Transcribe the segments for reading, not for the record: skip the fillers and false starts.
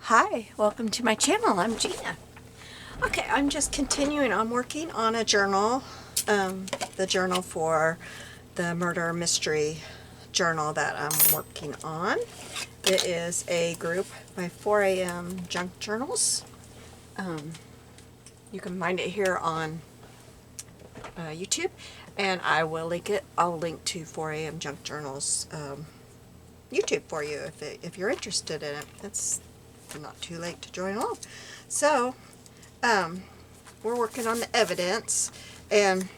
Hi, welcome to my channel. I'm Gina. Okay, I'm just continuing. I'm working on a journal, the journal for the murder mystery journal that I'm working on. It is a group by 4 a.m. Junk Journals. You can find it here on YouTube, and I will link it. I'll link to 4 a.m. Junk Journals YouTube for you if you're interested in it. It's not too late to join along. So, we're working on the evidence, and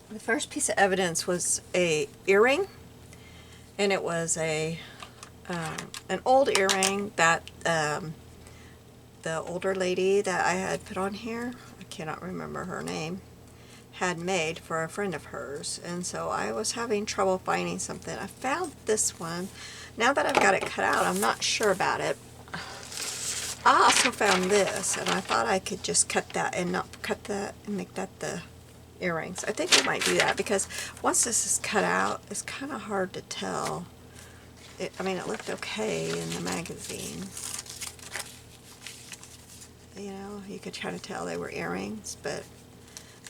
the first piece of evidence was a earring, and it was an old earring that the older lady that I had put on here, I cannot remember her name, had made for a friend of hers. And so I was having trouble finding something. I found this one. Now that I've got it cut out, I'm not sure about it. I also found this, and I thought I could just cut that and not cut that and make that the earrings. I think we might do that because once this is cut out, it's kind of hard to tell. I mean, it looked okay in the magazine. You know, you could try to tell they were earrings, but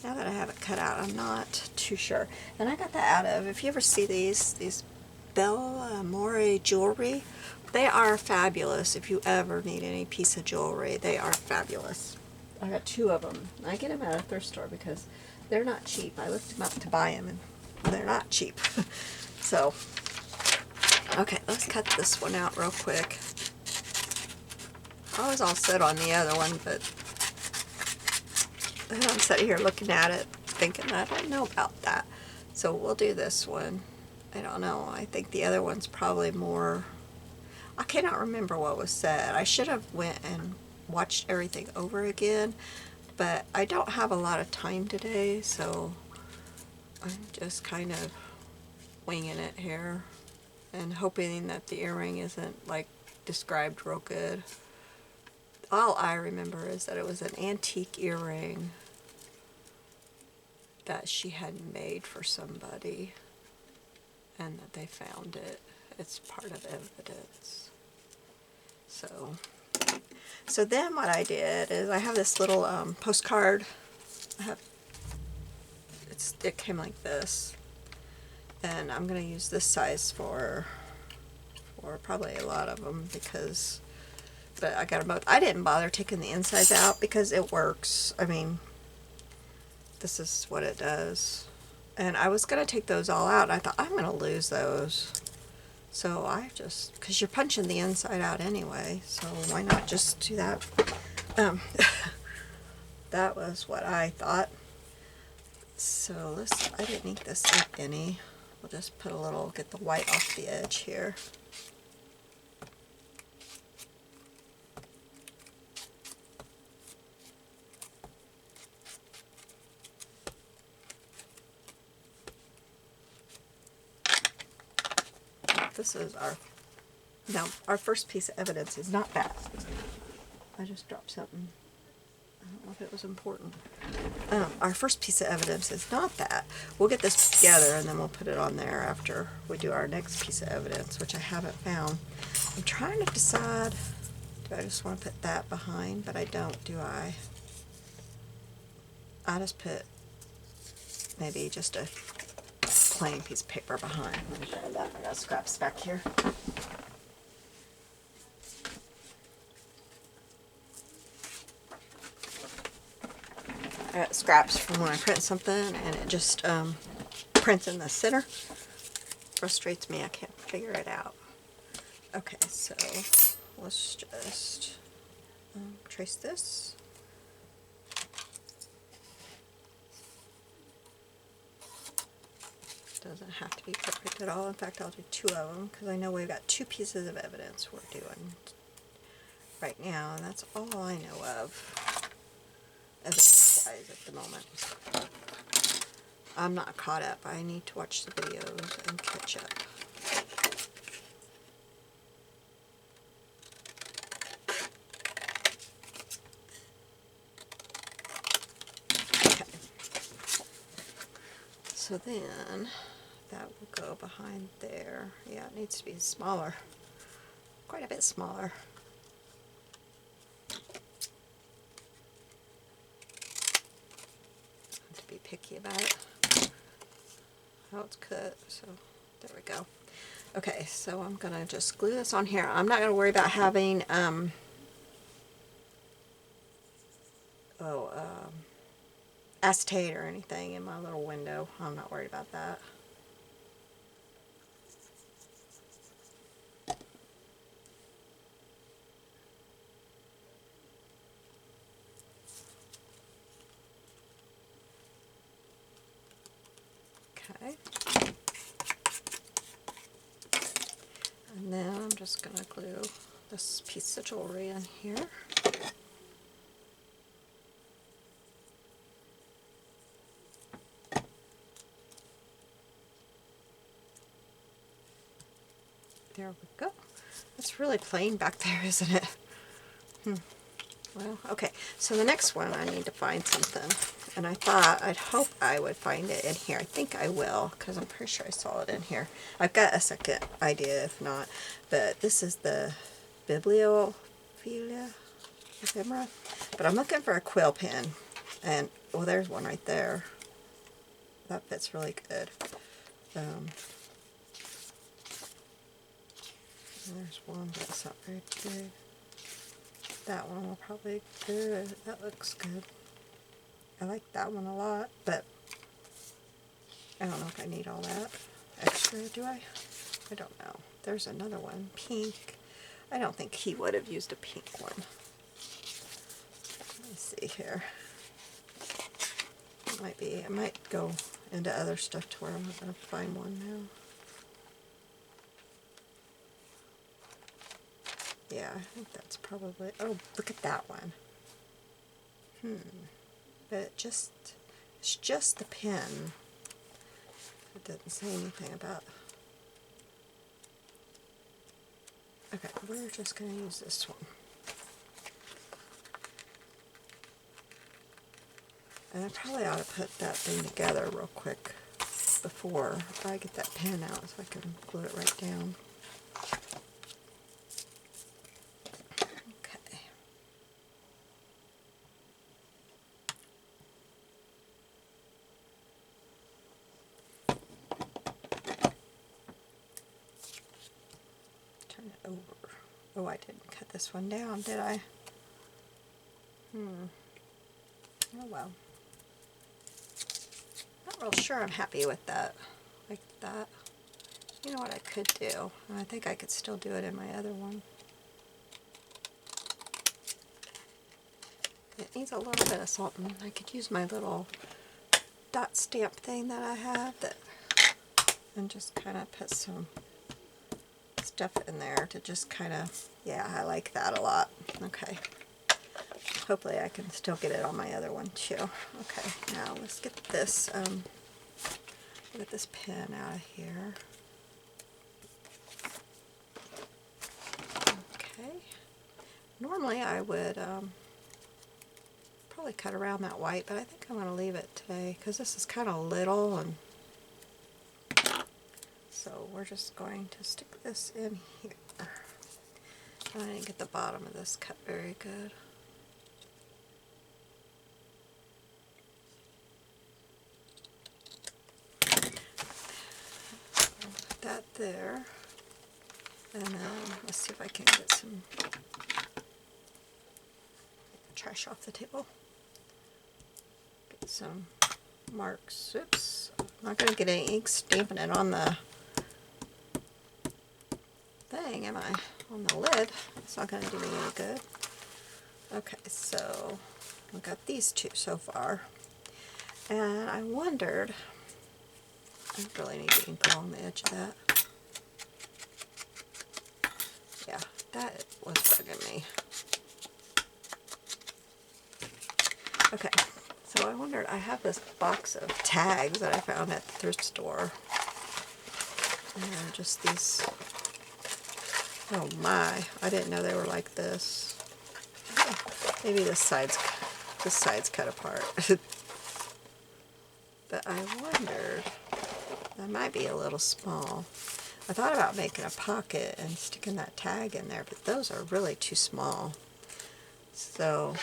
now that I have it cut out, I'm not too sure. And I got that out of, if you ever see these Bella More jewelry, they are fabulous. If you ever need any piece of jewelry, they are fabulous. I got two of them. I get them at a thrift store because they're not cheap. I looked them up to buy them, and they're not cheap. So, okay, let's cut this one out real quick. I was all set on the other one, but I'm sitting here looking at it thinking, I don't know about that. So we'll do this one. I don't know. I think the other one's probably more... I cannot remember what was said. I should have went and watched everything over again, but I don't have a lot of time today, so I'm just kind of winging it here and hoping that the earring isn't like described real good. All I remember is that it was an antique earring that she had made for somebody and that they found it. It's part of evidence. So then what I did is I have this little postcard. It came like this, and I'm going to use this size for probably a lot of them because, but I got them both. I didn't bother taking the insides out because it works. I mean, this is what it does. And I was going to take those all out, and I thought, I'm going to lose those. So I just, because you're punching the inside out anyway, so why not just do that? That was what I thought. So I didn't ink this up any. We'll just put a little, get the white off the edge here. This is our first piece of evidence is not that. I just dropped something. I don't know if it was important. Our first piece of evidence is not that. We'll get this together and then we'll put it on there after we do our next piece of evidence, which I haven't found. I'm trying to decide, do I just want to put that behind? But I don't, do I? I just put maybe just a plain piece of paper behind. Let me grab that. I got scraps back here. I got scraps from when I print something and it just prints in the center. Frustrates me. I can't figure it out. Okay, so let's just trace this. Doesn't have to be perfect at all. In fact, I'll do two of them because I know we've got two pieces of evidence we're doing right now, and that's all I know of evidence-wise at the moment. I'm not caught up. I need to watch the videos and catch up. Okay. So then that will go behind there. Yeah, it needs to be smaller. Quite a bit smaller. picky about how it's cut, so there we go. Okay, so I'm gonna just glue this on here. I'm not gonna worry about having acetate or anything in my little window. I'm not worried about that. Okay. And then I'm just going to glue this piece of jewelry in here. There we go. It's really plain back there, isn't it? Well, okay. So the next one, I need to find something. And I'd hope I would find it in here. I think I will, because I'm pretty sure I saw it in here. I've got a second idea, if not. But this is the Bibliophilia ephemera. But I'm looking for a quill pen. And, well, there's one right there. That fits really good. There's one, but it's not very big. That one will probably be good. That looks good. I like that one a lot, but I don't know if I need all that extra, do I? I don't know. There's another one, pink. I don't think he would have used a pink one. Let me see here. It might be. I might go into other stuff to where I'm not going to find one now. Yeah, I think that's probably... Oh, look at that one. But it's just the pen. It doesn't say anything about... Okay, we're just going to use this one. And I probably ought to put that thing together real quick before I get that pen out so I can glue it right down. Over. Oh, I didn't cut this one down, did I? Oh well. Not real sure I'm happy with that. Like that. You know what I could do? I think I could still do it in my other one. It needs a little bit of something. I could use my little dot stamp thing that I have and just kind of put some stuff in there to just kind of, yeah, I like that a lot. Okay. Hopefully I can still get it on my other one too. Okay, now let's get this, get this pen out of here. Okay. Normally I would probably cut around that white, but I think I'm going to leave it today because this is kind of little, and so we're just going to stick this in here. I didn't get the bottom of this cut very good. Put that there. And then let's see if I can get some trash off the table. Get some marks. Oops. I'm not going to get any ink stamping it on the thing, am I? On the lid. It's not going to do me any good. Okay, so I've got these two so far. And I wondered, I really need to ink along the edge of that. Yeah, that was bugging me. Okay, so I wondered, I have this box of tags that I found at the thrift store. And just these, oh my, I didn't know they were like this. Oh, maybe this side's cut apart. But I wondered, that might be a little small. I thought about making a pocket and sticking that tag in there, but those are really too small. So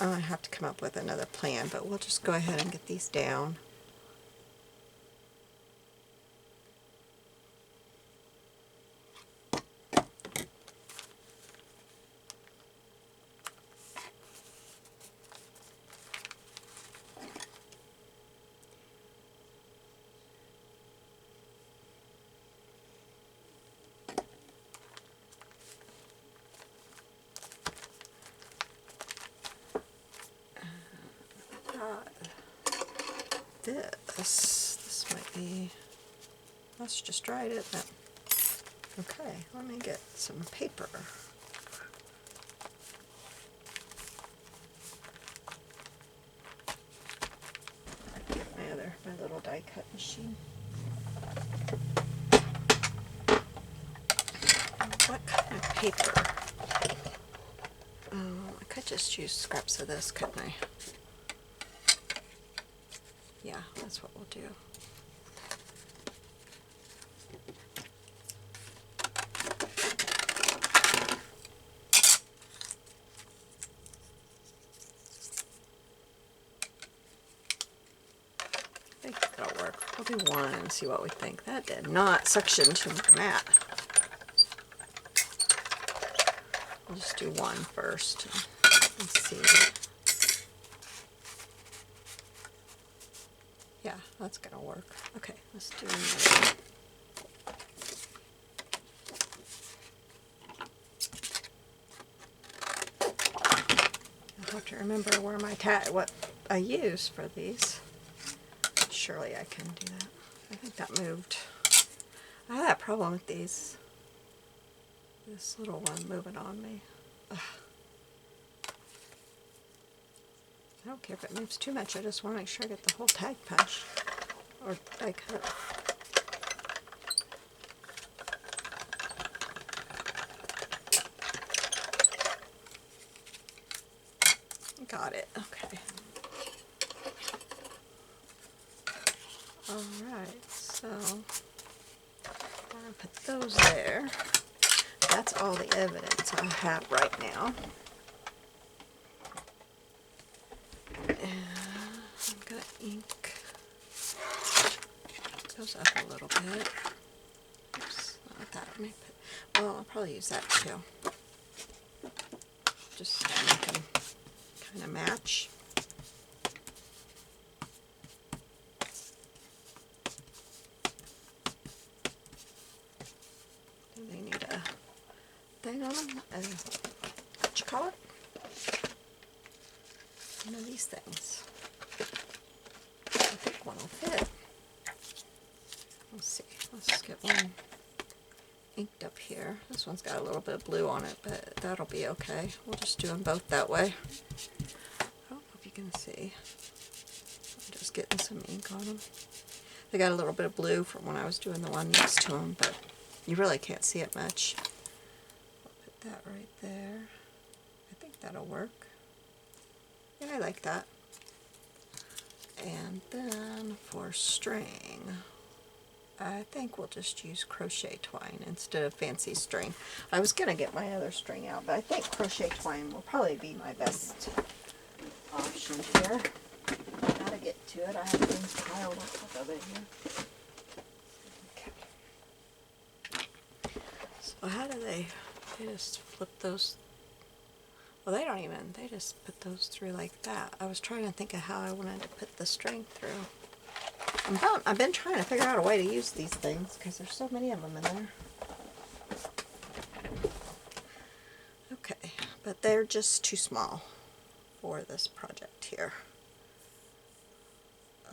I have to come up with another plan, but we'll just go ahead and get these down. This might be, that's just right, isn't it? Okay, let me get some paper. Get my little die cut machine. What kind of paper? I could just use scraps of this, couldn't I? Yeah, that's what we'll do. I think that'll work. We'll do one and see what we think. That did not suction to the mat. We'll just do one first and see. Yeah, that's gonna work. Okay, let's do another. I'll have to remember where my what I use for these. Surely I can do that. I think that moved. I have that problem with these. This little one moving on me. Ugh. I don't care if it moves too much, I just want to make sure I get the whole tag punched. Or die cut. Got it, okay. Alright, so I'm going to put those there. That's all the evidence I have right now. I'm going to ink those up a little bit. Oops, not that. Let me put, well, I'll probably use that too. Just to make them kind of match. Do they need a thing on them? What you call it? One of these things. I think one will fit. Let's see. Let's just get one inked up here. This one's got a little bit of blue on it, but that'll be okay. We'll just do them both that way. I don't know if you can see. I'm just getting some ink on them. They got a little bit of blue from when I was doing the one next to them, but you really can't see it much. I'll put that right there. I think that'll work. Yeah, I like that. And then for string, I think we'll just use crochet twine instead of fancy string. I was going to get my other string out, but I think crochet twine will probably be my best option here. Gotta get to it. I have things piled on top of it here. Okay. So how do they just flip those? Well, they don't even, they just put those through like that. I was trying to think of how I wanted to put the string through. I've been trying to figure out a way to use these things because there's so many of them in there. Okay, but they're just too small for this project here.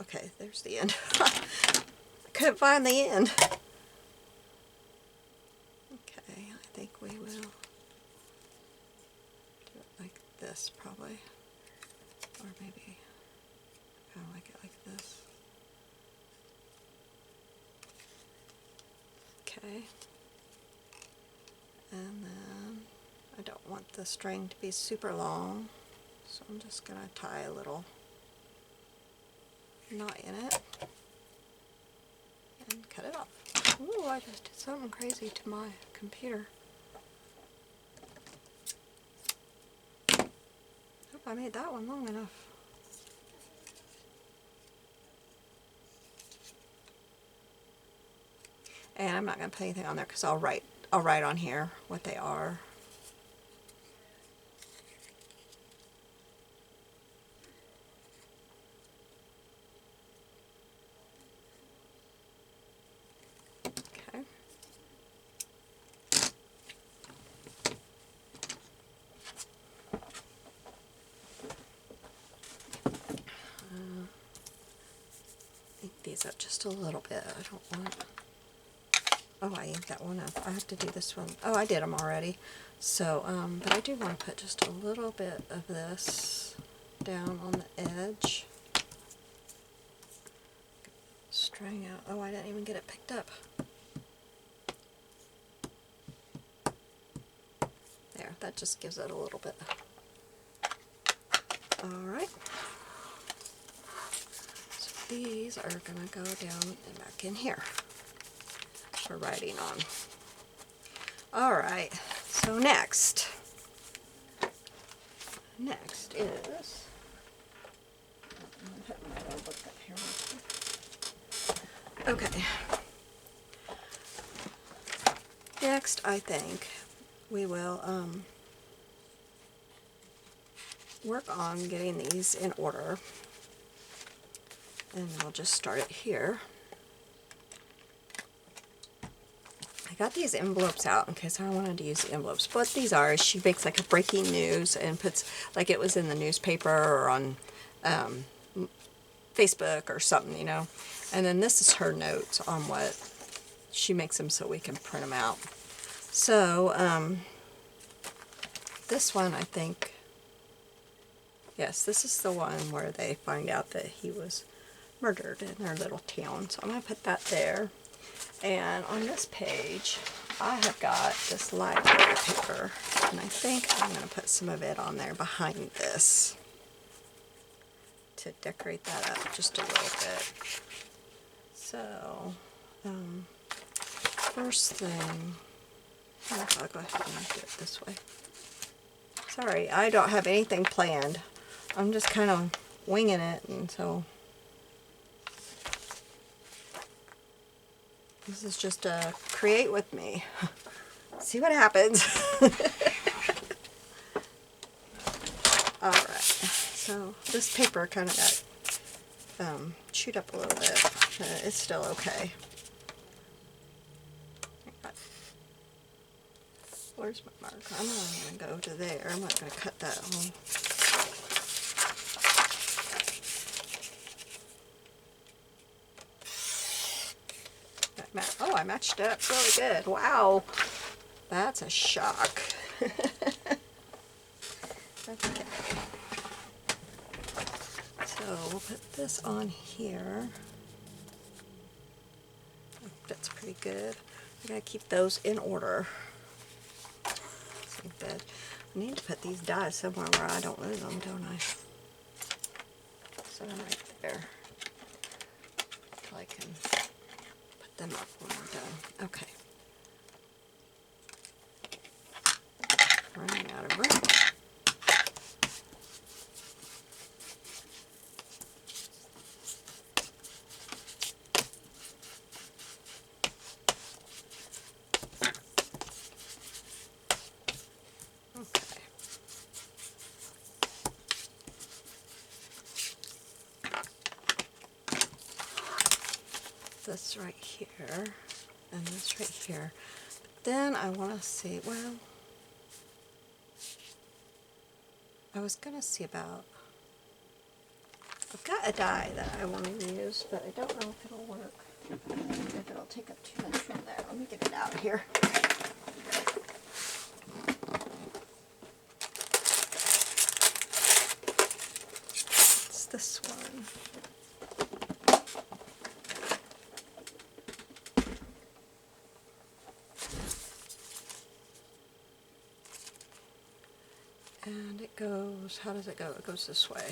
Okay, there's the end. I couldn't find the end. Okay, I think we will do it like this probably. Or maybe kind of like it like this. Okay, and then I don't want the string to be super long, so I'm just going to tie a little knot in it and cut it off. Ooh, I just did something crazy to my computer. Hope I I made that one long enough. And I'm not going to put anything on there because I'll write on here what they are. Okay. Ink these up just a little bit. I don't want... Oh, I inked that one up. I have to do this one. Oh, I did them already. So, but I do want to put just a little bit of this down on the edge. String out. Oh, I didn't even get it picked up. There, that just gives it a little bit. Alright. So these are going to go down and back in here for writing on. Alright, so next is... Okay. Next, I think we will work on getting these in order, and we'll just start it here. I got these envelopes out in case I wanted to use the envelopes. What these are is she makes like a breaking news and puts like it was in the newspaper or on Facebook or something, you know. And then this is her notes on what she makes them so we can print them out. So this one, I think, yes, this is the one where they find out that he was murdered in their little town. So I'm going to put that there. And on this page, I have got this library paper, and I think I'm going to put some of it on there behind this to decorate that up just a little bit. So, first thing, I'll go ahead and do it this way. Sorry, I don't have anything planned. I'm just kind of winging it, and so this is just a create with me. See what happens. Alright, so this paper kind of got chewed up a little bit. It's still okay. Where's my marker? I'm not going to go to there. I'm not going to cut that hole. Oh, I matched it up really good. Wow. That's a shock. Okay. So we'll put this on here. That's pretty good. I gotta keep those in order. Like that. I need to put these dies somewhere where I don't lose them, don't I? So I'm right there. So I can put them up when we're done. Okay. Running out of room. This right here and this right here. But then I want to see, well, I was going to see about, I've got a die that I want to use, but I don't know if it'll work, if it'll take up too much room there. Let me get it out here. It's this one. And it goes, how does it go? It goes this way.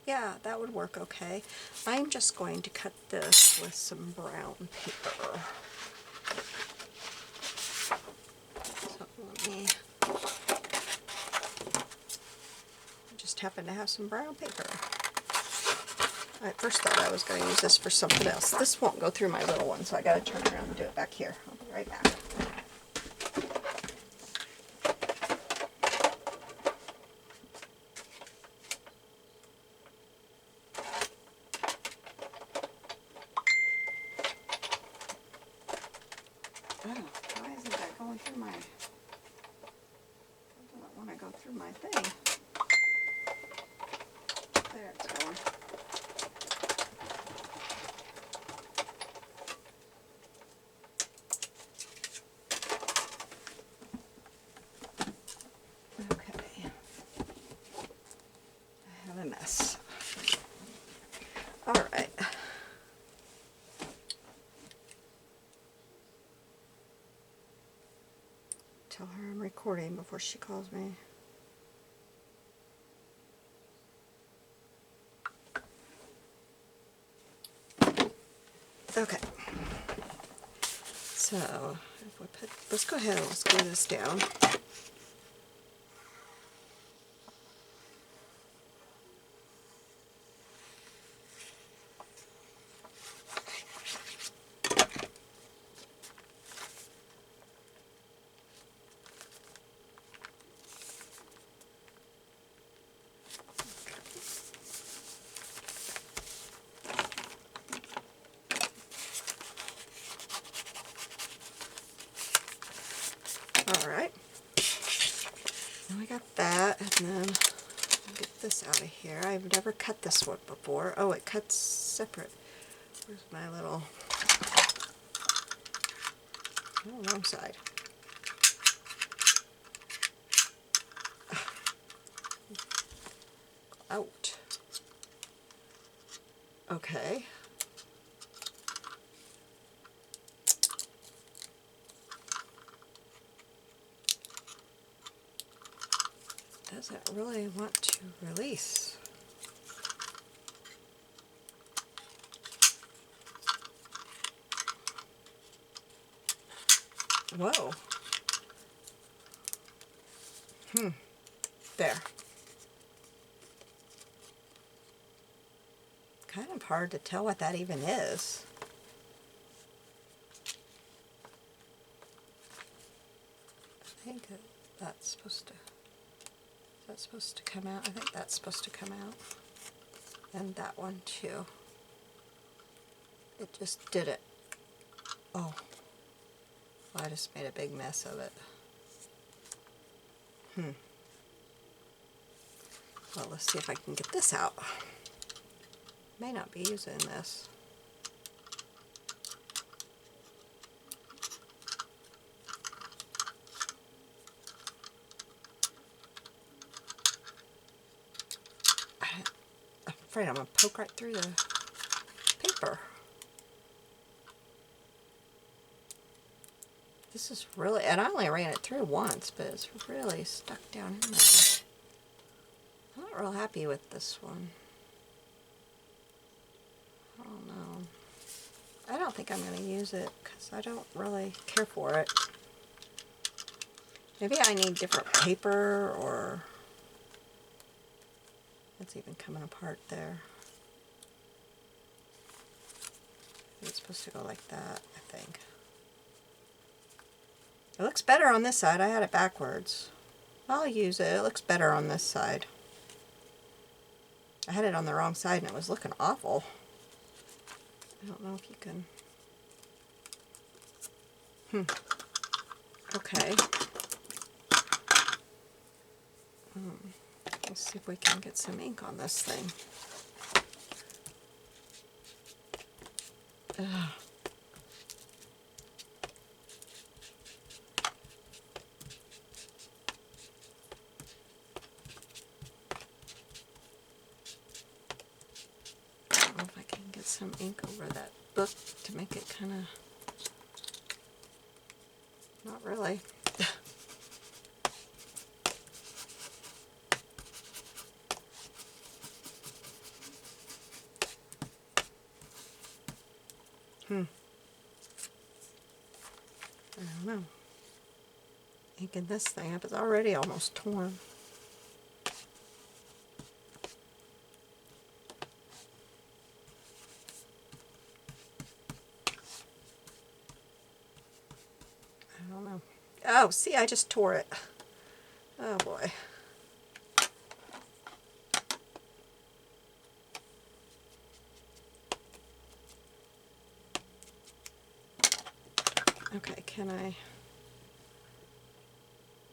Yeah, that would work okay. I'm just going to cut this with some brown paper. So let me just happened to have some brown paper. I at first thought I was going to use this for something else. This won't go through my little one, so I got to turn around and do it back here. I'll be right back. Oh, why isn't that going through my... I don't want to go through my thing. There it's going. Okay. I have a mess. All right. Tell her I'm recording before she calls me. Okay. So, if we put, let's go ahead and let's glue this down. Alright, now we got that, and then I'll get this out of here. I've never cut this one before. Oh, it cuts separate. Where's my little... Oh, wrong side. Out. Okay. Doesn't really want to release. Whoa. There. Kind of hard to tell what that even is. I think that's supposed to... Is that supposed to come out? I think that's supposed to come out. And that one too. It just did it. Oh. Well, I just made a big mess of it. Well, let's see if I can get this out. May not be using this. I'm afraid I'm going to poke right through the paper. This is really, and I only ran it through once, but it's really stuck down in there. I'm not real happy with this one. I don't know. I don't think I'm going to use it because I don't really care for it. Maybe I need different paper, or it's even coming apart there. It's supposed to go like that, I think. It looks better on this side. I had it backwards. I'll use it. It looks better on this side. I had it on the wrong side and it was looking awful. I don't know if you can... Okay. Let's see if we can get some ink on this thing. Ugh. I don't know if I can get some ink over that book to make it kind of... Not really. I don't know. Inking this thing up is already almost torn. Oh, see, I just tore it. Oh boy. Okay, can I?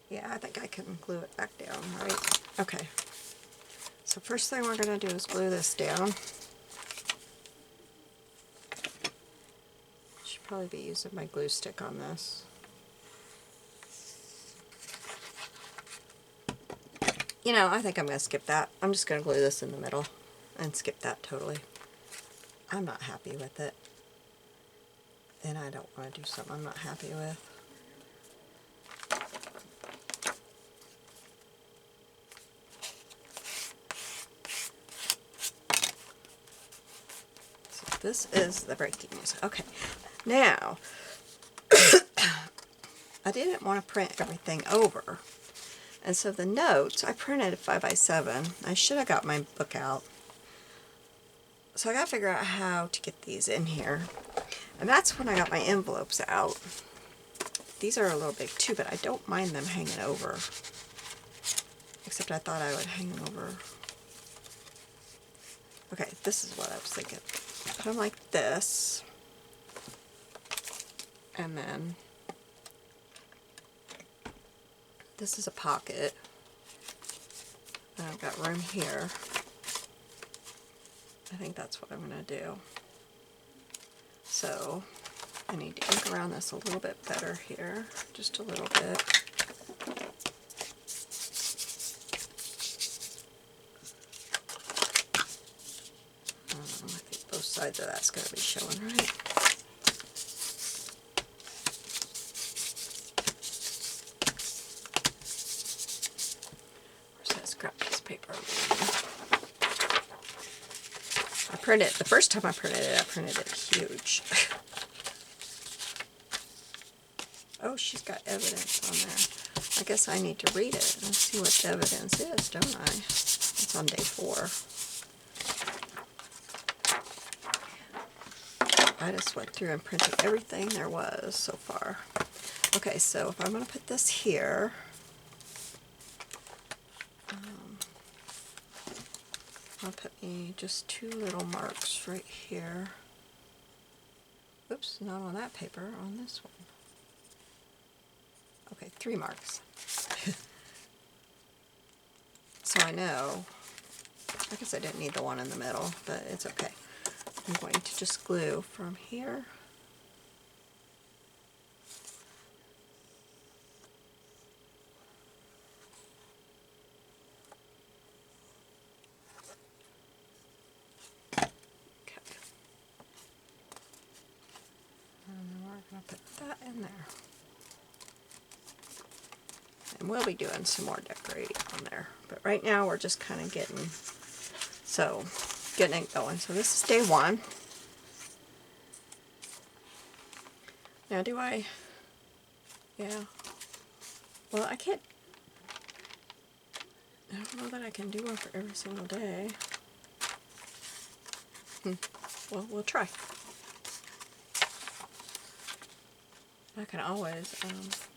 Yeah, I think I can glue it back down, right? Okay. So first thing we're going to do is glue this down. Should probably be using my glue stick on this. You know, I think I'm going to skip that. I'm just going to glue this in the middle and skip that totally. I'm not happy with it. And I don't want to do something I'm not happy with. So this is the breaking news. Okay, now, I didn't want to print everything over. And so the notes, I printed 5x7. I should have got my book out. So I got to figure out how to get these in here. And that's when I got my envelopes out. These are a little big too, but I don't mind them hanging over. Except I thought I would hang them over. Okay, this is what I was thinking. Put them like this. And then this is a pocket. And I've got room here. I think that's what I'm going to do. So I need to ink around this a little bit better here, just a little bit. I think both sides of that's going to be showing, right? Where's that scrap piece of paper? I printed, the first time I printed it huge. Oh, she's got evidence on there. I guess I need to read it and see what the evidence is, don't I? It's on day 4. I just went through and printed everything there was so far. Okay, so if I'm going to put this here, I'll put me just 2 little marks right here. Oops, not on that paper, on this one. Okay, 3 marks. So I know, I guess I didn't need the one in the middle, but it's okay. I'm going to just glue from here going to put that in there. And we'll be doing some more decorating on there. But right now we're just kind of getting it going. So this is day 1. Now do I, yeah. Well, I can't, I don't know that I can do one for every single day. Well, we'll try. I can always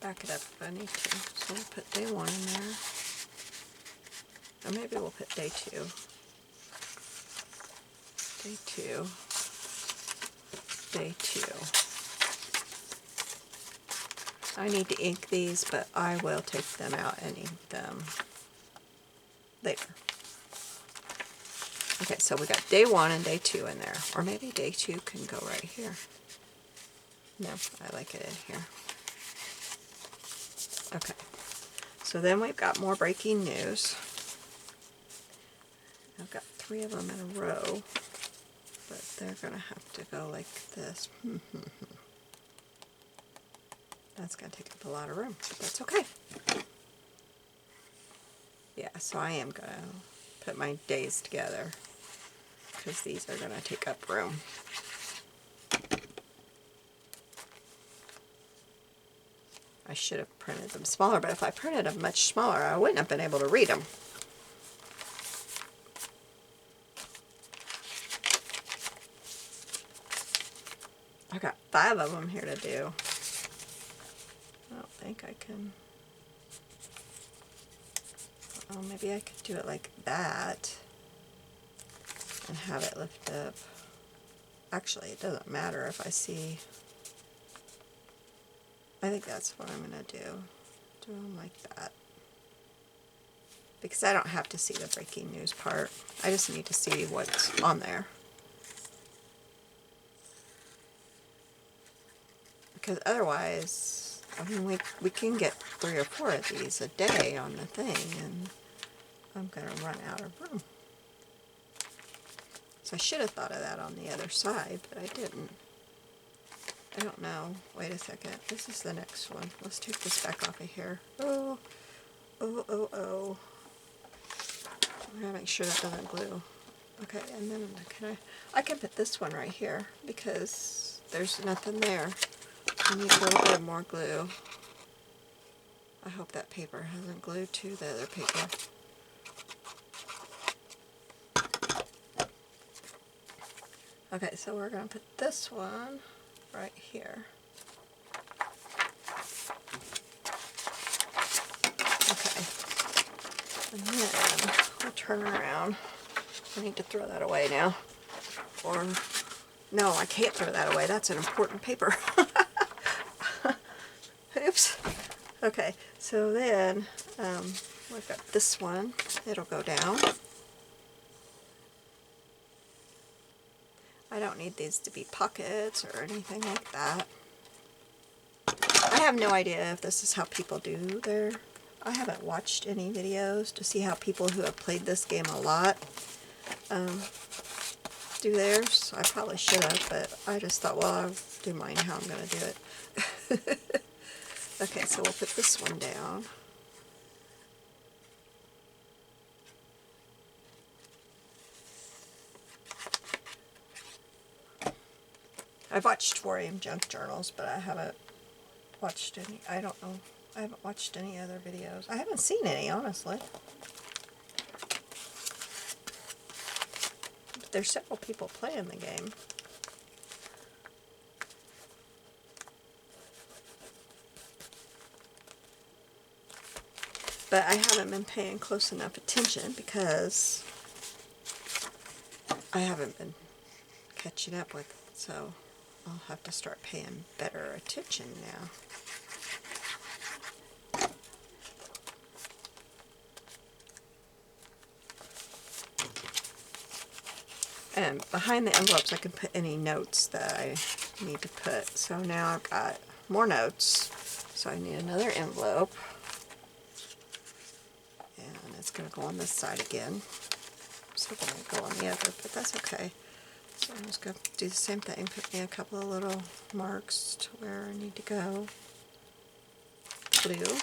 back it up if I need to. So we'll put day 1 in there. Or maybe we'll put day 2. Day 2. Day 2. I need to ink these, but I will take them out and ink them later. Okay, so we got day 1 and day 2 in there. Or maybe day 2 can go right here. No, I like it in here. Okay, so then we've got more breaking news. I've got 3 of them in a row, but they're going to have to go like this. That's going to take up a lot of room, but that's okay. Yeah, so I am going to put my days together because these are going to take up room. I should have printed them smaller, but if I printed them much smaller, I wouldn't have been able to read them. I got 5 of them here to do. Well, they think I can, oh, maybe I could do it like that and have it lift up. Actually, it doesn't matter if I see. I think that's what I'm going to do. Do them like that. Because I don't have to see the breaking news part. I just need to see what's on there. Because otherwise, I mean, we can get 3 or 4 of these a day on the thing, and I'm going to run out of room. So I should have thought of that on the other side, but I didn't. I don't know. Wait a second. This is the next one. Let's take this back off of here. Oh, oh, oh, oh. I'm going to make sure that doesn't glue. Okay, and then I can put this one right here because there's nothing there. I need a little bit more glue. I hope that paper hasn't glued to the other paper. Okay, so we're going to put this one right here. Okay. And then we'll turn around. I need to throw that away now. Or, no, I can't throw that away. That's an important paper. Oops. Okay, so then we've got this one. It'll go down. I don't need these to be pockets or anything like that. I have no idea if this is how people do their... I haven't watched any videos to see how people who have played this game a lot do theirs. I probably should have, but I just thought, well, I'll do mine how I'm going to do it. Okay, so we'll put this one down. I've watched 4 AM junk journals, but I haven't watched any, I don't know, I haven't watched any other videos. I haven't seen any, honestly. But there's several people playing the game. But I haven't been paying close enough attention because I haven't been catching up with it, so I'll have to start paying better attention now. And behind the envelopes I can put any notes that I need to put. So now I've got more notes, so I need another envelope. And it's going to go on this side again. So it's going to go on the other, but that's okay. So I'm just going to do the same thing, put me a couple of little marks to where I need to go. Glue.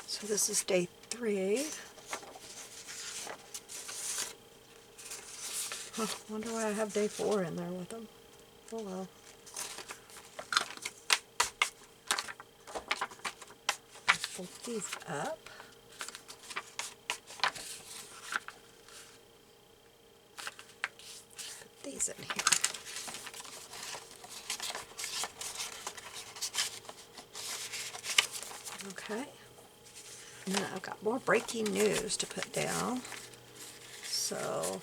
So this is day 3. Huh, wonder why I have day 4 in there with them. Oh well. Fold these up. Put these in here. Okay. And then I've got more breaking news to put down. So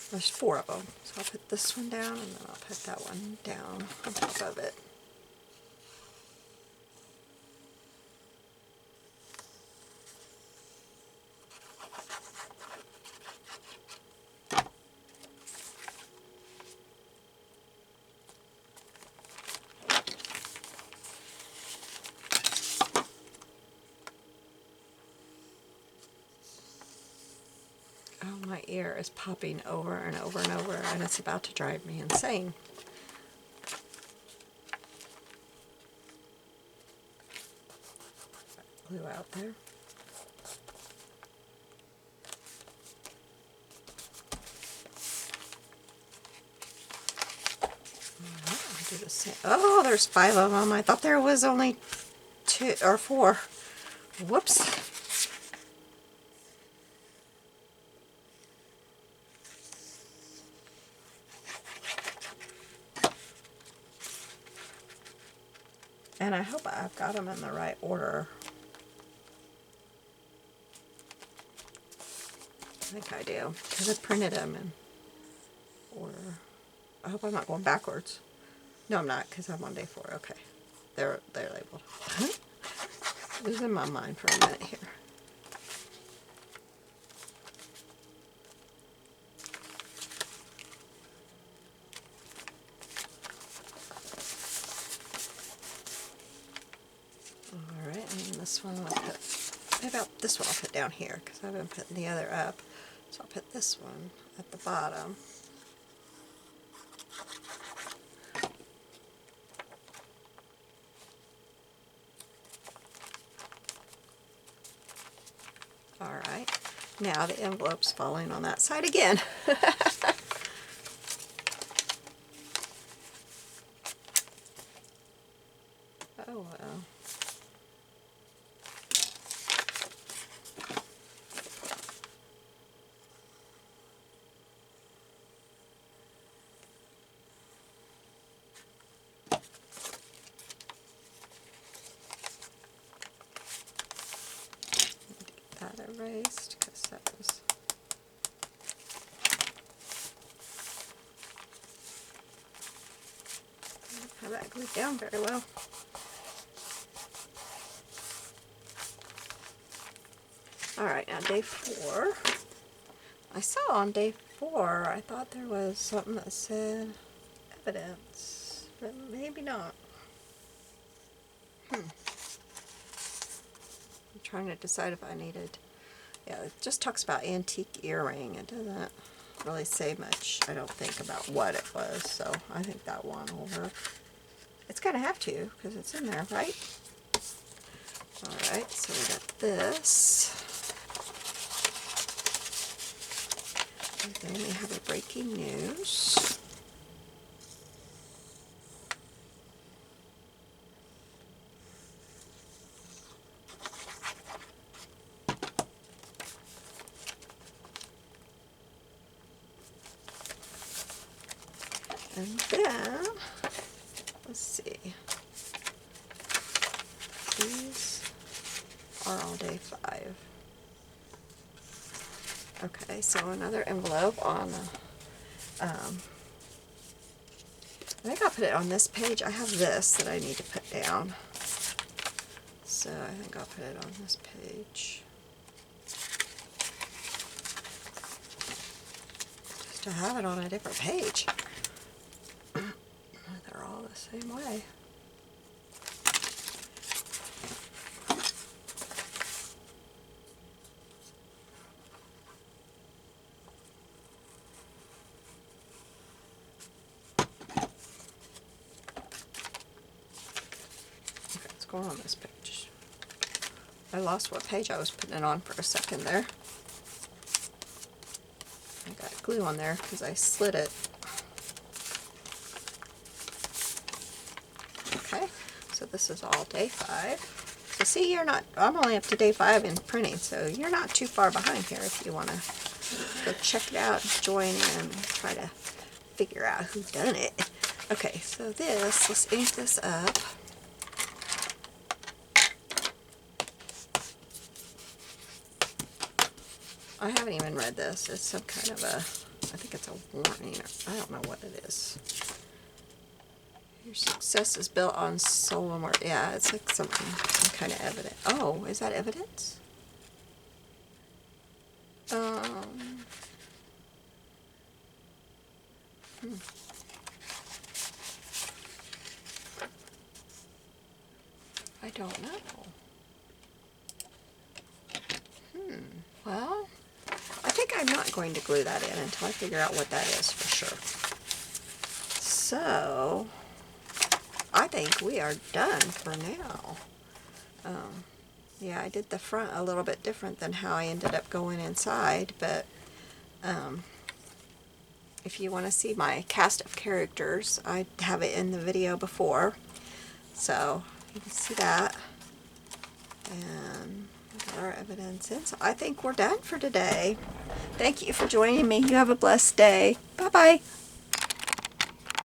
there's 4 of them. So I'll put this one down and then I'll put that one down on top of it. Oh, my ear is popping over and over and over, and it's about to drive me insane. Glue out there. do the same. Oh, there's 5 of them. I thought there was only 2 or 4. Whoops. And I hope I've got them in the right order. I think I do, because I printed them in order. I hope I'm not going backwards. No, I'm not, because I'm on day 4. Okay. They're labeled. Losing my mind for a minute here. Alright, and this one I'll put, maybe this one I'll put down here, because I've been putting the other up. So I'll put this one at the bottom. Alright, now the envelope's falling on that side again. Oh well. That erased, because that was... I don't have that glued down very well. Alright, now day 4. I saw on day 4, I thought there was something that said evidence, but maybe not. I'm trying to decide if I needed... Yeah, it just talks about antique earring. It doesn't really say much, I don't think, about what it was, so I think that one will work. It's going to have to, because it's in there, right? Alright, so we got this. And then we have a breaking news. And then, let's see, these are all day 5. Okay, so another envelope on, I think I'll put it on this page. I have this that I need to put down. So I think I'll put it on this page. Just to have it on a different page. They're all the same way. Okay, let's go on this page. I lost what page I was putting it on for a second there. I got glue on there because I slid it. Okay, so this is all day 5. So see, you're not, I'm only up to day 5 in printing, so you're not too far behind here if you want to go check it out, join in, and try to figure out who done it. Okay, so this, let's ink this up. I haven't even read this. It's some kind of a, I think it's a warning, or I don't know what it is. Your success is built on solemn work. Yeah, it's like some kind of evidence. Oh, is that evidence? I don't know. Well, I think I'm not going to glue that in until I figure out what that is for sure. So, I think we are done for now. Yeah, I did the front a little bit different than how I ended up going inside, but if you want to see my cast of characters, I have it in the video before. So you can see that. And get our evidence in. So I think we're done for today. Thank you for joining me. You have a blessed day. Bye-bye.